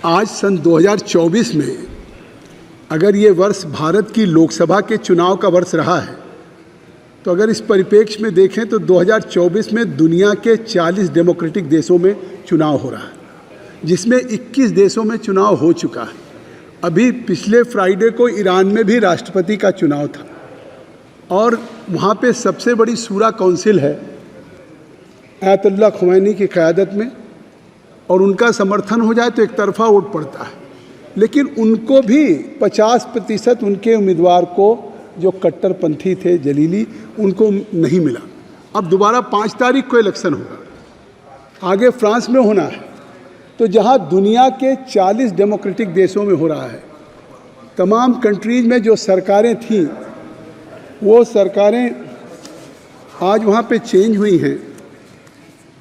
आज सन 2024 में अगर ये वर्ष भारत की लोकसभा के चुनाव का वर्ष रहा है, तो अगर इस परिप्रेक्ष्य में देखें तो 2024 में दुनिया के 40 डेमोक्रेटिक देशों में चुनाव हो रहा है, जिसमें 21 देशों में चुनाव हो चुका है। अभी पिछले फ्राइडे को ईरान में भी राष्ट्रपति का चुनाव था और वहाँ पे सबसे बड़ी शूरा काउंसिल है आयतुल्लाह खुमैनी की क़यादत में, और उनका समर्थन हो जाए तो एक तरफा वोट पड़ता है, लेकिन उनको भी 50% उनके उम्मीदवार को जो कट्टरपंथी थे जलीली, उनको नहीं मिला। अब दोबारा 5 तारीख को इलेक्शन होगा, आगे फ्रांस में होना है। तो जहां दुनिया के 40 डेमोक्रेटिक देशों में हो रहा है, तमाम कंट्रीज में जो सरकारें थीं वो सरकारें आज वहाँ पे चेंज हुई हैं।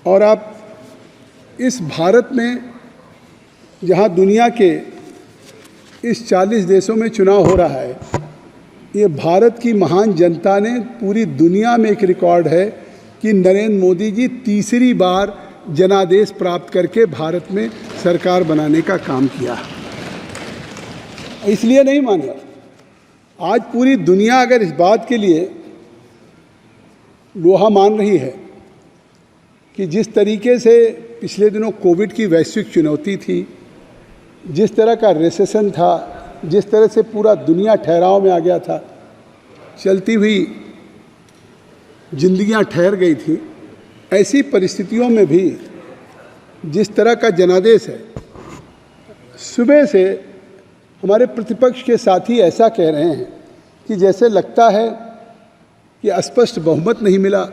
और आप इस भारत में जहाँ दुनिया के इस 40 देशों में चुनाव हो रहा है, ये भारत की महान जनता ने पूरी दुनिया में एक रिकॉर्ड है कि नरेंद्र मोदी जी तीसरी बार जनादेश प्राप्त करके भारत में सरकार बनाने का काम किया। इसलिए नहीं माने, आज पूरी दुनिया अगर इस बात के लिए लोहा मान रही है कि जिस तरीके से पिछले दिनों कोविड की वैश्विक चुनौती थी, जिस तरह का रिसेशन था, जिस तरह से पूरा दुनिया ठहराव में आ गया था, चलती हुई जिंदगियां ठहर गई थी, ऐसी परिस्थितियों में भी जिस तरह का जनादेश है, सुबह से हमारे प्रतिपक्ष के साथी ऐसा कह रहे हैं कि जैसे लगता है कि स्पष्ट बहुमत नहीं मिला,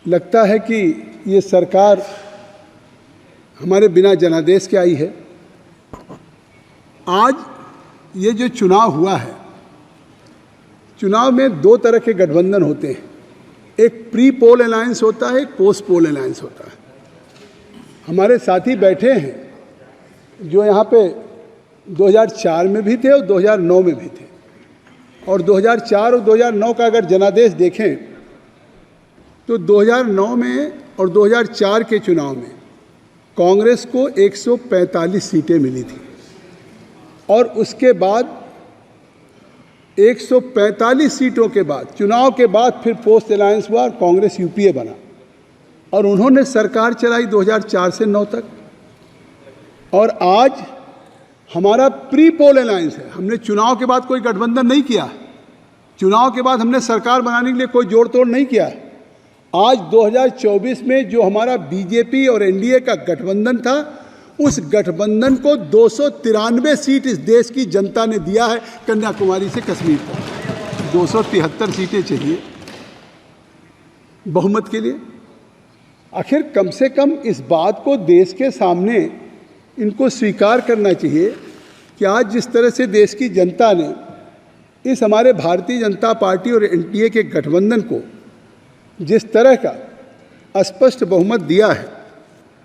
लगता है कि ये सरकार हमारे बिना जनादेश के आई है। आज ये जो चुनाव हुआ है, चुनाव में 2 तरह के गठबंधन होते हैं, एक प्री पोल अलायंस होता है, एक पोस्ट पोल अलायंस होता है। हमारे साथी बैठे हैं जो यहाँ पे 2004 में भी थे और 2009 में भी थे, और 2004 और 2009 का अगर जनादेश देखें तो 2009 में और 2004 के चुनाव में कांग्रेस को 145 सीटें मिली थी, और उसके बाद 145 सीटों के बाद चुनाव के बाद फिर पोस्ट अलायंस हुआ और कांग्रेस यूपीए बना, और उन्होंने सरकार चलाई 2004 से 9 तक। और आज हमारा प्री पोल अलायंस है, हमने चुनाव के बाद कोई गठबंधन नहीं किया, चुनाव के बाद हमने सरकार बनाने के लिए कोई जोड़ तोड़ नहीं किया। आज 2024 में जो हमारा बीजेपी और एनडीए का गठबंधन था, उस गठबंधन को 293 सीट इस देश की जनता ने दिया है, कन्याकुमारी से कश्मीर तक 273 सीटें चाहिए बहुमत के लिए। आखिर कम से कम इस बात को देश के सामने इनको स्वीकार करना चाहिए कि आज जिस तरह से देश की जनता ने इस हमारे भारतीय जनता पार्टी और एनडीए के गठबंधन को जिस तरह का स्पष्ट बहुमत दिया है,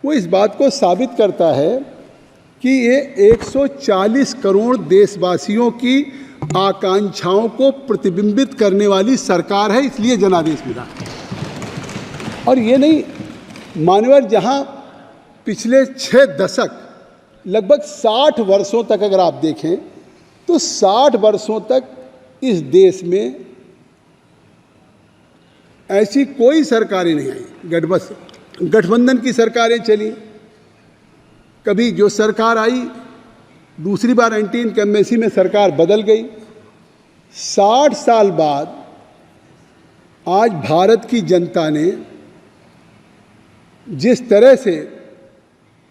वो इस बात को साबित करता है कि ये 140 करोड़ देशवासियों की आकांक्षाओं को प्रतिबिंबित करने वाली सरकार है, इसलिए जनादेश मिला। और ये नहीं मान्यवर, जहां पिछले 6 दशक लगभग 60 वर्षों तक अगर आप देखें तो 60 वर्षों तक इस देश में ऐसी कोई सरकारें नहीं आई, गठबंधन की सरकारें चली। कभी जो सरकार आई, दूसरी बार एंटी इनकम्बेंसी में सरकार बदल गई। 60 साल बाद आज भारत की जनता ने जिस तरह से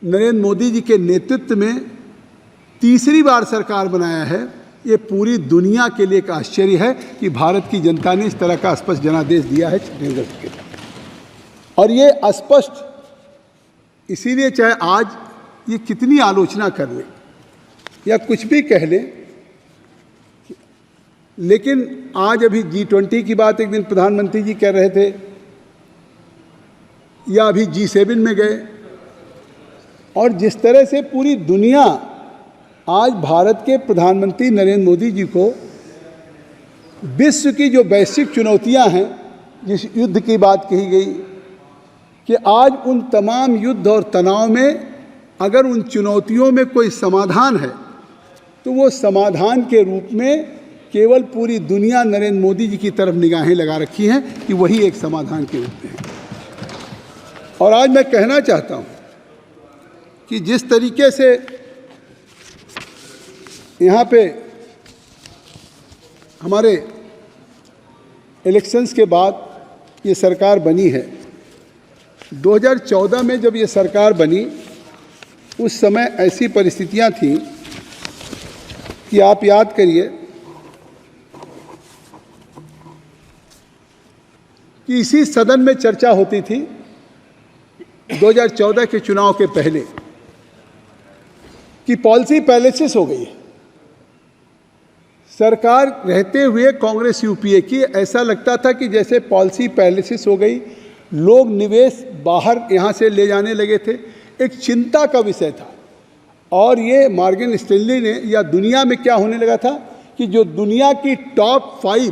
नरेंद्र मोदी जी के नेतृत्व में तीसरी बार सरकार बनाया है, ये पूरी दुनिया के लिए एक आश्चर्य है कि भारत की जनता ने इस तरह का स्पष्ट जनादेश दिया है छत्तीसगढ़ के। और ये स्पष्ट इसीलिए, चाहे आज ये कितनी आलोचना कर लें या कुछ भी कह लें, लेकिन आज अभी G20 की बात एक दिन प्रधानमंत्री जी कह रहे थे, या अभी G7 में गए, और जिस तरह से पूरी दुनिया आज भारत के प्रधानमंत्री नरेंद्र मोदी जी को विश्व की जो वैश्विक चुनौतियां हैं, जिस युद्ध की बात कही गई कि आज उन तमाम युद्ध और तनाव में अगर उन चुनौतियों में कोई समाधान है तो वो समाधान के रूप में केवल पूरी दुनिया नरेंद्र मोदी जी की तरफ निगाहें लगा रखी हैं कि वही एक समाधान के रूप में है। और आज मैं कहना चाहता हूँ कि जिस तरीके से यहाँ पे हमारे इलेक्शंस के बाद ये सरकार बनी है, 2014 में जब ये सरकार बनी उस समय ऐसी परिस्थितियाँ थीं कि आप याद करिए कि इसी सदन में चर्चा होती थी 2014 के चुनाव के पहले कि पॉलिसी पैरालिसिस हो गई है। सरकार रहते हुए कांग्रेस यूपीए की ऐसा लगता था कि जैसे पॉलिसी पैरालिसिस हो गई, लोग निवेश बाहर यहाँ से ले जाने लगे थे, एक चिंता का विषय था। और ये मॉर्गन स्टैनली ने या दुनिया में क्या होने लगा था कि जो दुनिया की टॉप 5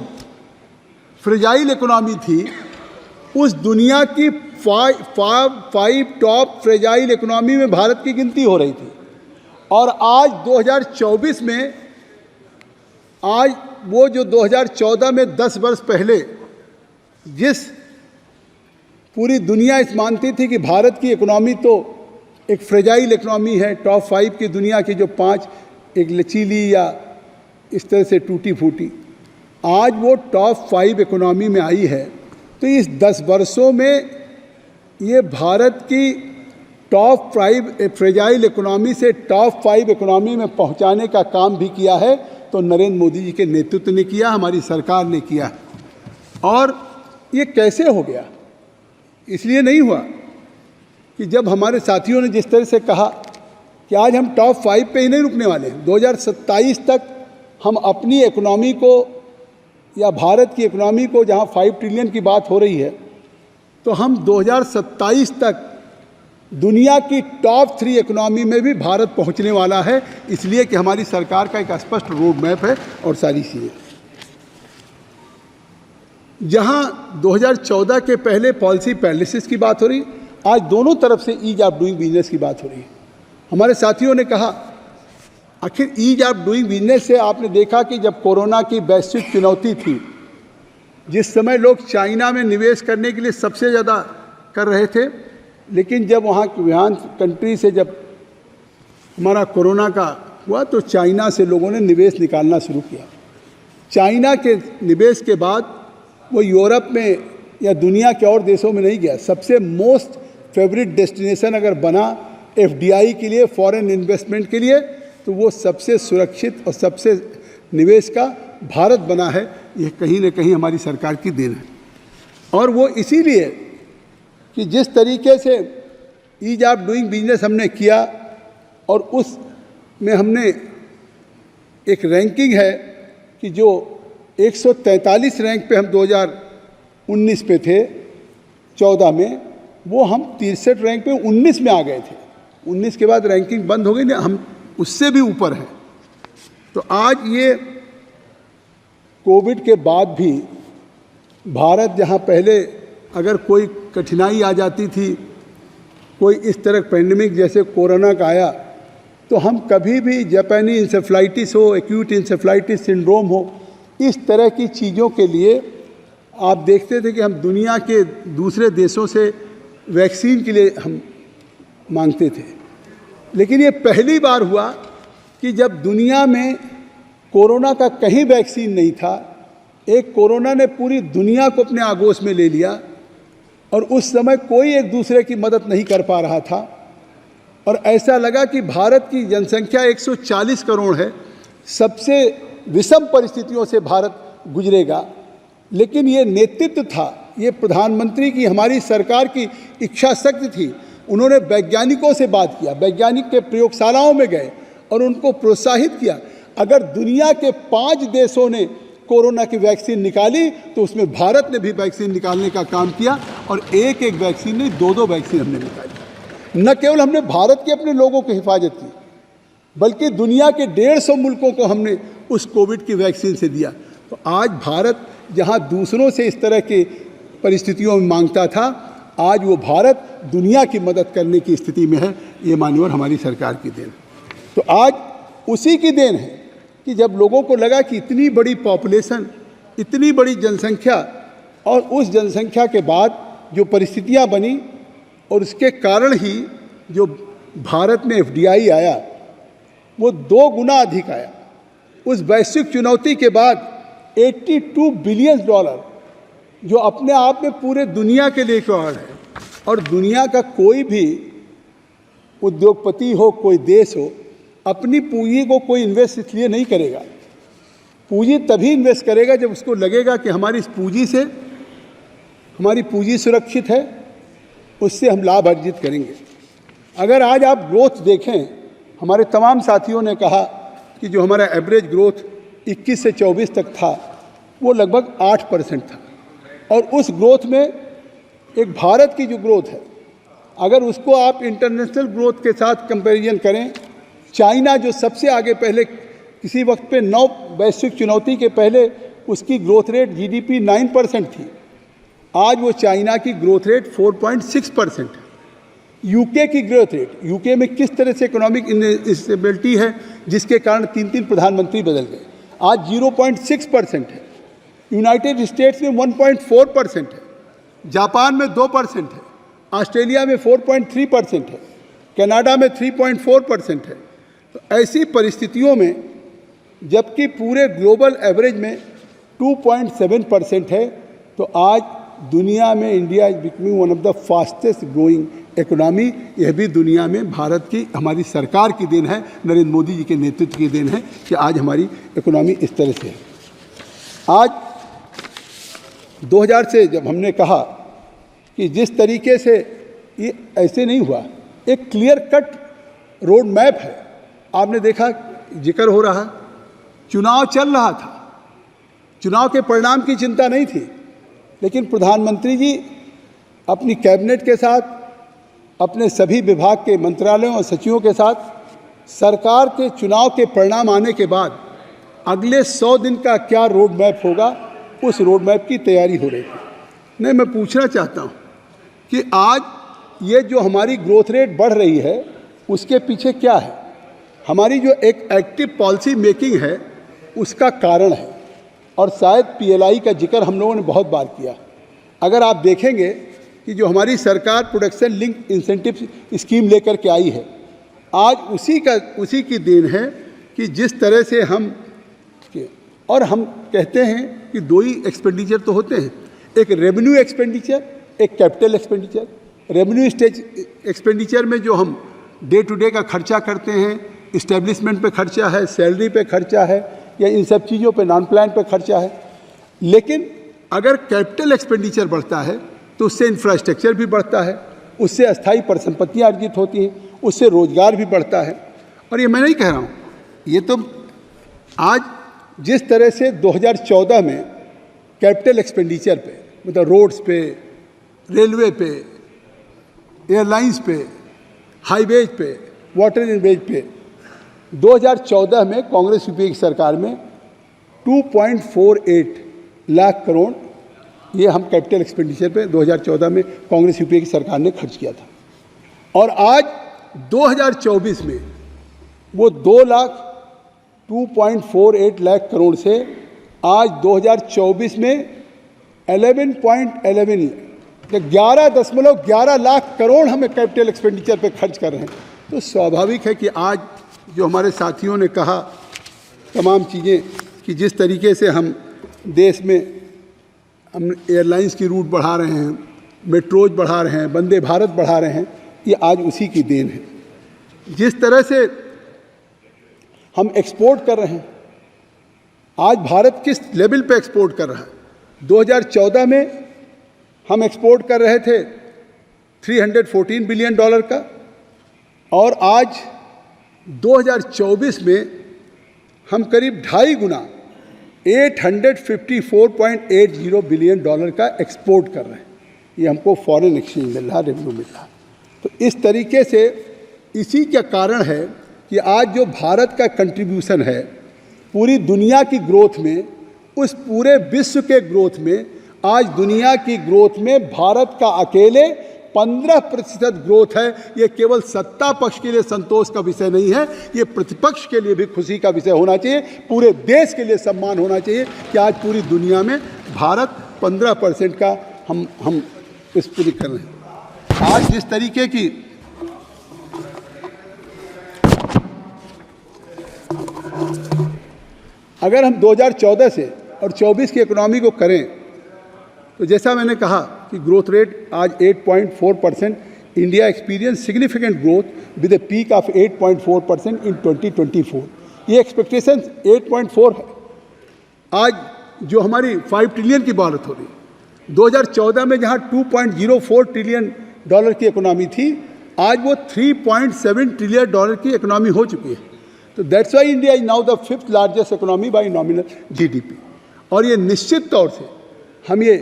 फ्रेजाइल इकोनॉमी थी, उस दुनिया की 5 टॉप फ्रेजाइल इकोनॉमी में भारत की गिनती हो रही थी। और आज 2024 में, आज वो जो 2014 में 10 वर्ष पहले जिस पूरी दुनिया इस मानती थी कि भारत की इकोनॉमी तो एक फ्रेजाइल इकोनॉमी है, टॉप 5 की दुनिया की जो 5 एक लचीली या इस तरह से टूटी फूटी, आज वो टॉप 5 इकोनॉमी में आई है। तो इस 10 वर्षों में ये भारत की टॉप 5 फ्रेजाइल इकोनॉमी से टॉप 5 इकोनॉमी में पहुंचाने का काम भी किया है, तो नरेंद्र मोदी जी के नेतृत्व ने किया, हमारी सरकार ने किया। और ये कैसे हो गया? इसलिए नहीं हुआ कि जब हमारे साथियों ने जिस तरह से कहा कि आज हम टॉप 5 पे ही नहीं रुकने वाले हैं, 2027 तक हम अपनी इकोनॉमी को या भारत की इकोनॉमी को, जहां 5 ट्रिलियन की बात हो रही है, तो हम 2027 तक दुनिया की टॉप 3 इकोनॉमी में भी भारत पहुंचने वाला है, इसलिए कि हमारी सरकार का एक स्पष्ट रोड मैप है और सारी चीज़ें। जहां 2014 के पहले पॉलिसी पैरालिसिस की बात हो रही, आज दोनों तरफ से ईज ऑफ डूइंग बिजनेस की बात हो रही है। हमारे साथियों ने कहा आखिर ईज ऑफ डूइंग बिजनेस से आपने देखा कि जब कोरोना की वैश्विक चुनौती थी, जिस समय लोग चाइना में निवेश करने के लिए सबसे ज़्यादा कर रहे थे, लेकिन जब वहाँ की वुहान कंट्री से जब हमारा कोरोना का हुआ तो चाइना से लोगों ने निवेश निकालना शुरू किया। चाइना के निवेश के बाद वो यूरोप में या दुनिया के और देशों में नहीं गया। सबसे मोस्ट फेवरेट डेस्टिनेशन अगर बना एफडीआई के लिए, फॉरेन इन्वेस्टमेंट के लिए, तो वो सबसे सुरक्षित और सबसे निवेश का भारत बना है। ये कहीं न कहीं हमारी सरकार की देन है। और वो इसीलिए कि जिस तरीके से ईज ऑफ डूइंग बिजनेस हमने किया और उसमें हमने एक रैंकिंग है कि जो 143 रैंक पे हम 2019 पे थे, 14 में, वो हम 63 रैंक पे 19 में आ गए थे। 19 के बाद रैंकिंग बंद हो गई ना, हम उससे भी ऊपर हैं। तो आज ये कोविड के बाद भी भारत, जहाँ पहले अगर कोई कठिनाई आ जाती थी, कोई इस तरह पेंडेमिक जैसे कोरोना का आया, तो हम कभी भी जापानी इंसेफ्लाइटिस हो, एक्यूट इंसेफ्लाइटिस सिंड्रोम हो, इस तरह की चीज़ों के लिए आप देखते थे कि हम दुनिया के दूसरे देशों से वैक्सीन के लिए हम मांगते थे। लेकिन ये पहली बार हुआ कि जब दुनिया में कोरोना का कहीं वैक्सीन नहीं था, एक कोरोना ने पूरी दुनिया को अपने आगोश में ले लिया और उस समय कोई एक दूसरे की मदद नहीं कर पा रहा था। और ऐसा लगा कि भारत की जनसंख्या 140 करोड़ है, सबसे विषम परिस्थितियों से भारत गुजरेगा। लेकिन ये नेतृत्व था, ये प्रधानमंत्री की, हमारी सरकार की इच्छा शक्ति थी। उन्होंने वैज्ञानिकों से बात किया, वैज्ञानिक के प्रयोगशालाओं में गए और उनको प्रोत्साहित किया। अगर दुनिया के 5 देशों ने कोरोना की वैक्सीन निकाली तो उसमें भारत ने भी वैक्सीन निकालने का काम किया और एक एक वैक्सीन नहीं, 2-2 वैक्सीन हमने निकाली। न केवल हमने भारत के अपने लोगों की हिफाजत की, बल्कि दुनिया के 150 मुल्कों को हमने उस कोविड की वैक्सीन से दिया। तो आज भारत जहां दूसरों से इस तरह की परिस्थितियों में मांगता था, आज वो भारत दुनिया की मदद करने की स्थिति में है। ये मान्यवर हमारी सरकार की देन। तो आज उसी की देन है कि जब लोगों को लगा कि इतनी बड़ी पॉपुलेशन, इतनी बड़ी जनसंख्या, और उस जनसंख्या के बाद जो परिस्थितियां बनी और उसके कारण ही जो भारत में FDI आया वो 2 गुना अधिक आया। उस वैश्विक चुनौती के बाद $82 बिलियन जो अपने आप में पूरे दुनिया के लिए रिकॉर्ड है। और दुनिया का कोई भी उद्योगपति हो, कोई देश हो, अपनी पूंजी को कोई इन्वेस्ट इसलिए नहीं करेगा। पूंजी तभी इन्वेस्ट करेगा जब उसको लगेगा कि हमारी इस पूंजी से हमारी पूंजी सुरक्षित है, उससे हम लाभ अर्जित करेंगे। अगर आज आप ग्रोथ देखें, हमारे तमाम साथियों ने कहा कि जो हमारा एवरेज ग्रोथ 21 से 24 तक था वो लगभग 8% था। और उस ग्रोथ में एक भारत की जो ग्रोथ है, अगर उसको आप इंटरनेशनल ग्रोथ के साथ कंपैरिजन करें, चाइना जो सबसे आगे पहले किसी वक्त पे 9 वैश्विक चुनौती के पहले उसकी ग्रोथ रेट GDP 9% थी, आज वो चाइना की ग्रोथ रेट 4.6% है। यूके की ग्रोथ रेट, यूके में किस तरह से इकोनॉमिक इंस्टेबिलिटी है जिसके कारण 3 प्रधानमंत्री बदल गए, आज 0.6% है। यूनाइटेड स्टेट्स में 1.4% है, जापान में 2% है, ऑस्ट्रेलिया में 4.3% है, कनाडा में 3.4% है। तो ऐसी परिस्थितियों में जबकि पूरे ग्लोबल एवरेज में 2.7% है, तो आज दुनिया में India is becoming one of the fastest growing economy. यह भी दुनिया में भारत की, हमारी सरकार की देन है, नरेंद्र मोदी जी के नेतृत्व की देन है कि आज हमारी इकोनॉमी इस तरह से है। आज 2000 से जब हमने कहा कि जिस तरीके से ये ऐसे नहीं हुआ, एक क्लियर कट रोड मैप है। आपने देखा, जिक्र हो रहा, चुनाव चल रहा था, चुनाव के परिणाम की चिंता नहीं थी, लेकिन प्रधानमंत्री जी अपनी कैबिनेट के साथ, अपने सभी विभाग के मंत्रालयों और सचिवों के साथ सरकार के चुनाव के परिणाम आने के बाद अगले 100 दिन का क्या रोड मैप होगा, उस रोड मैप की तैयारी हो रही थी। नहीं, मैं पूछना चाहता हूँ कि आज ये जो हमारी ग्रोथ रेट बढ़ रही है उसके पीछे क्या है? हमारी जो एक एक्टिव पॉलिसी मेकिंग है उसका कारण है, और शायद PLI का जिक्र हम लोगों ने बहुत बार किया। अगर आप देखेंगे कि जो हमारी सरकार प्रोडक्शन लिंक इंसेंटिव स्कीम लेकर के आई है, आज उसी की देन है कि जिस तरह से हम कहते हैं कि 2 ही एक्सपेंडिचर तो होते हैं, एक रेवेन्यू एक्सपेंडिचर, एक कैपिटल एक्सपेंडिचर। रेवेन्यू एक्सपेंडिचर में जो हम डे टू डे का खर्चा करते हैं, इस्टेब्लिशमेंट पे खर्चा है, सैलरी पे खर्चा है, या इन सब चीज़ों पे, नॉन प्लान पे खर्चा है। लेकिन अगर कैपिटल एक्सपेंडिचर बढ़ता है तो उससे इंफ्रास्ट्रक्चर भी बढ़ता है, उससे अस्थायी परिसंपत्तियाँ अर्जित होती हैं, उससे रोजगार भी बढ़ता है। और ये मैं नहीं कह रहा हूँ, ये तो आज जिस तरह से 2014 में कैपिटल एक्सपेंडिचर पे, मतलब रोड्स पे, रेलवे पे, एयरलाइंस पे, हाईवेज पे, वाटर एंड पे 2014 में कांग्रेस यूपीए की सरकार में 2.48 लाख करोड़ ये हम कैपिटल एक्सपेंडिचर पे 2014 में कांग्रेस यूपीए की सरकार ने खर्च किया था। और आज 2024 में वो 2.48 लाख करोड़ से आज 2024 में 11.11 लाख करोड़ हमें कैपिटल एक्सपेंडिचर पे खर्च कर रहे हैं। तो स्वाभाविक है कि आज जो हमारे साथियों ने कहा तमाम चीज़ें, कि जिस तरीके से हम देश में हम एयरलाइंस की रूट बढ़ा रहे हैं, मेट्रोज बढ़ा रहे हैं, वंदे भारत बढ़ा रहे हैं, ये आज उसी की देन है। जिस तरह से हम एक्सपोर्ट कर रहे हैं, आज भारत किस लेवल पे एक्सपोर्ट कर रहा है? 2014 में हम एक्सपोर्ट कर रहे थे $314 बिलियन का, और आज 2024 में हम करीब 2.5 गुना $854.80 बिलियन का एक्सपोर्ट कर रहे हैं। ये हमको फॉरेन एक्सचेंज मिल रहा, रेवेन्यू मिल रहा। तो इस तरीके से इसी का कारण है कि आज जो भारत का कंट्रीब्यूशन है पूरी दुनिया की ग्रोथ में, उस पूरे विश्व के ग्रोथ में आज दुनिया की ग्रोथ में भारत का अकेले 15% ग्रोथ है। ये केवल सत्ता पक्ष के लिए संतोष का विषय नहीं है, ये प्रतिपक्ष के लिए भी खुशी का विषय होना चाहिए, पूरे देश के लिए सम्मान होना चाहिए कि आज पूरी दुनिया में भारत 15% का हम इस पूरी कर रहे हैं। आज जिस तरीके की अगर हम 2014 से और 24 की इकोनॉमी को करें तो जैसा मैंने कहा कि ग्रोथ रेट आज 8.4%, India experience significant growth with a peak of 8.4% इन 2024। ये एक्सपेक्टेशन 8.4 है। आज जो हमारी 5 ट्रिलियन की बात हो रही है, 2014 में जहां 2.04 ट्रिलियन डॉलर की इकोनॉमी थी, आज वो 3.7 ट्रिलियन डॉलर की इकोनॉमी हो चुकी है। तो that's why India is now the 5th largest economy bye nominal GDP. और ये निश्चित तौर से हम ये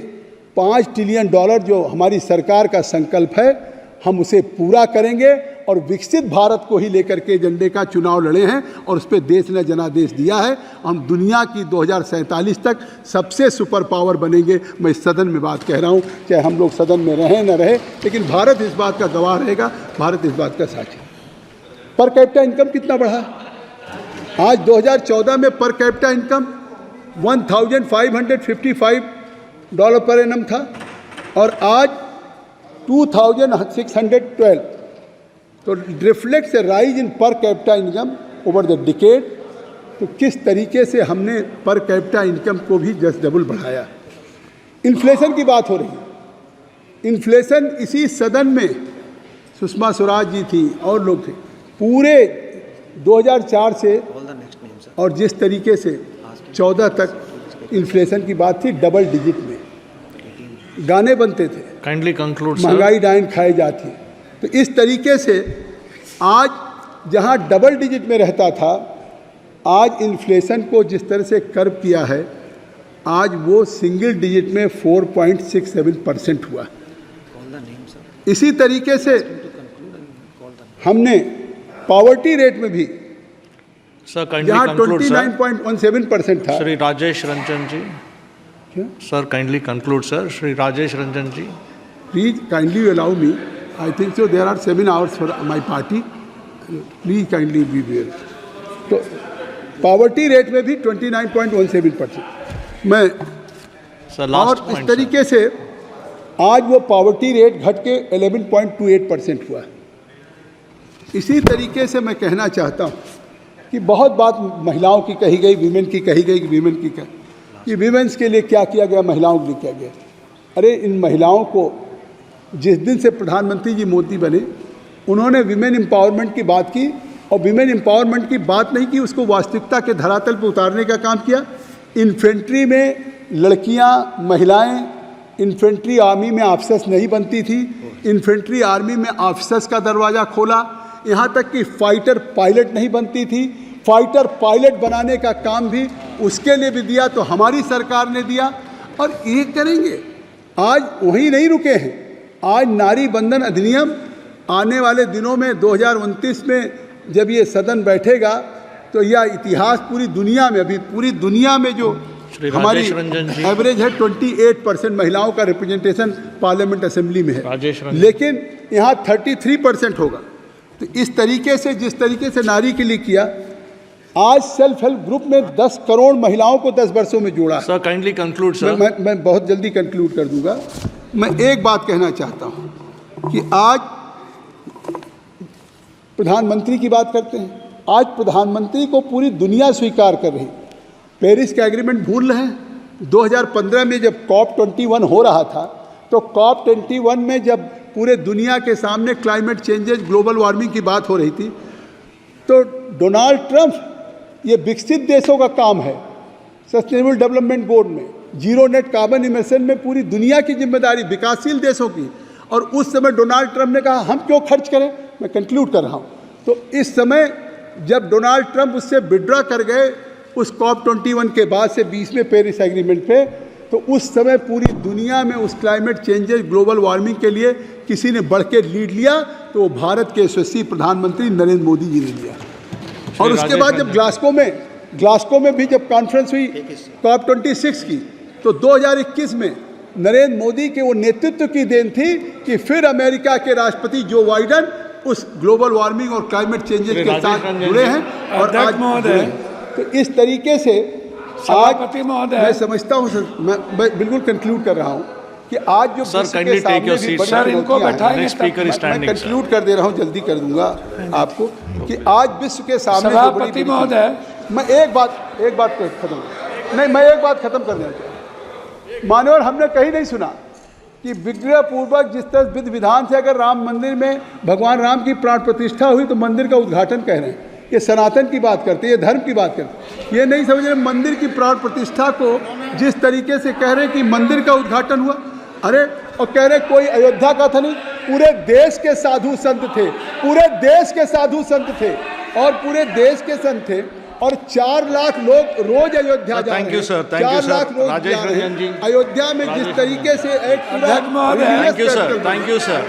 5 ट्रिलियन डॉलर जो हमारी सरकार का संकल्प है, हम उसे पूरा करेंगे और विकसित भारत को ही लेकर के एजेंडे का चुनाव लड़े हैं और उस पर देश ने जनादेश दिया है। हम दुनिया की 2047 तक सबसे सुपर पावर बनेंगे। मैं इस सदन में बात कह रहा हूँ, चाहे हम लोग सदन में रहें न रहे, लेकिन भारत इस बात का गवाह रहेगा, भारत इस बात का साक्षी। पर कैपिटा इनकम कितना बढ़ा? आज 2014 में per capita income $1,555 per annum था और आज 2,612। तो reflects A rise in per capita income over the decade. तो किस तरीके से हमने पर कैपिटा इनकम को भी जस्ट डबल बढ़ाया। इन्फ्लेशन की बात हो रही है। इन्फ्लेशन इसी सदन में सुषमा स्वराज जी थी और लोग थे, पूरे 2004 से और जिस तरीके से 14 तक इन्फ्लेशन की बात थी, डबल डिजिट में गाने बनते थे, काइंडली कंक्लूड, महंगाई डाइन खाई जाती। तो इस तरीके से आज जहां डबल डिजिट में रहता था, आज इन्फ्लेशन को जिस तरह से कर्व किया है, आज वो सिंगल डिजिट में 4.67% हुआ। इसी तरीके से हमने पॉवर्टी रेट में भी जहां 29.17% था। Shri Rajesh Ranjan ji, sir kindly conclude sir. Shri Rajesh Ranjan ji, please kindly allow me. I think so there are 7 hours for my party, please kindly be there. तो पॉवर्टी रेट में भी 29.17%। मैं सर और इस तरीके से आज वो पॉवर्टी रेट घट के 11.28% हुआ। इसी तरीके से मैं कहना चाहता हूँ कि बहुत बात महिलाओं की कही गई, वीमेन की कही गई, वीमेन की कि वीमेंस के लिए क्या किया गया, महिलाओं के लिए क्या गया। अरे इन महिलाओं को जिस दिन से प्रधानमंत्री जी मोदी बने, उन्होंने विमेन एम्पावरमेंट की बात की और विमेन एम्पावरमेंट की बात नहीं की, उसको वास्तविकता के धरातल पर उतारने का काम किया। इन्फेंट्री में लड़कियां, महिलाएं इन्फेंट्री आर्मी में ऑफिसर्स नहीं बनती थी, इन्फेंट्री आर्मी में ऑफिसर्स का दरवाज़ा खोला। यहाँ तक कि फाइटर पायलट नहीं बनती थी, फाइटर पायलट बनाने का काम भी उसके लिए भी दिया, तो हमारी सरकार ने दिया। और ये करेंगे, आज वहीं नहीं रुके हैं। आज नारी बंधन अधिनियम आने वाले दिनों में 2029 में जब ये सदन बैठेगा तो यह इतिहास पूरी दुनिया में, अभी पूरी दुनिया में जो हमारी एवरेज है 28% महिलाओं का रिप्रेजेंटेशन पार्लियामेंट असेंबली में है, लेकिन यहाँ 33% होगा। तो इस तरीके से जिस तरीके से नारी के लिए किया, आज सेल्फ हेल्प ग्रुप में 10 करोड़ महिलाओं को 10 वर्षों में जोड़ा। Sir kindly conclude sir. मैं बहुत जल्दी कंक्लूड कर दूंगा। मैं एक बात कहना चाहता हूं कि आज प्रधानमंत्री की बात करते हैं। आज प्रधानमंत्री को पूरी दुनिया स्वीकार कर रही। पेरिस का एग्रीमेंट भूल रहे हैं। 2015 में जब COP21 हो रहा था, तो COP21 में जब पूरे दुनिया के सामने क्लाइमेट चेंजेस, ग्लोबल वार्मिंग की बात हो रही थी, तो डोनाल्ड ट्रंप, ये विकसित देशों का काम है, सस्टेनेबल डेवलपमेंट गोल में जीरो नेट कार्बन इमिशन में पूरी दुनिया की जिम्मेदारी विकासशील देशों की। और उस समय डोनाल्ड ट्रंप ने कहा हम क्यों खर्च करें। मैं कंक्लूड कर रहा हूँ। तो इस समय जब डोनाल्ड ट्रंप उससे विड्रॉ कर गए उस COP21 के बाद से 20 में पेरिस एग्रीमेंट पे, तो उस समय पूरी दुनिया में उस क्लाइमेट चेंजेस, ग्लोबल वार्मिंग के लिए किसी ने बढ़ के लीड लिया, तो वो भारत के यशस्वी प्रधानमंत्री नरेंद्र मोदी जी ने लिया। और उसके बाद जब ग्लासगो में भी जब कॉन्फ्रेंस हुई COP26 की, तो 2021 में नरेंद्र मोदी के वो नेतृत्व की देन थी कि फिर अमेरिका के राष्ट्रपति जो बाइडेन उस ग्लोबल वार्मिंग और क्लाइमेट चेंजेस के साथ जुड़े हैं और आज जुड़े हैं। तो इस तरीके से आज मैं समझता हूँ सर, मैं बिल्कुल कंक्लूड कर रहा हूँ कि आज जो sir kindly take your seat sir, इनको बैठाएंगे, स्पीकर इज स्टैंडिंग। मैं कंक्लूड कर दे रहा हूँ, जल्दी कर दूंगा आपको कि आज विश्व के सामने सभापति महोदय, मैं एक बात खत्म नहीं, मैं एक बात खत्म कर देना चाहूँ। मान्यवर, हमने कहीं नहीं सुना कि विग्रह पूर्वक जिस तरह विधि विधान से अगर राम मंदिर में भगवान राम की प्राण प्रतिष्ठा हुई तो मंदिर का उद्घाटन कह रहे हैं। ये सनातन की बात करते हैं, ये धर्म की बात करते हैं। ये नहीं समझ रहे मंदिर की प्राण प्रतिष्ठा को जिस तरीके से कह रहे हैं कि मंदिर का उद्घाटन हुआ, अरे और कह रहे कोई अयोध्या का था नहीं, पूरे देश के साधु संत थे, पूरे देश के साधु संत थे और पूरे देश के संत थे और 4 लाख लोग रोज अयोध्या जा रहे हैं। Thank you sir, thank you 4 lakh sir, लोग राजेश जा रहे हैं रंजन जी। अयोध्या में जिस तरीके से एक पूरा thank you sir, thank you sir.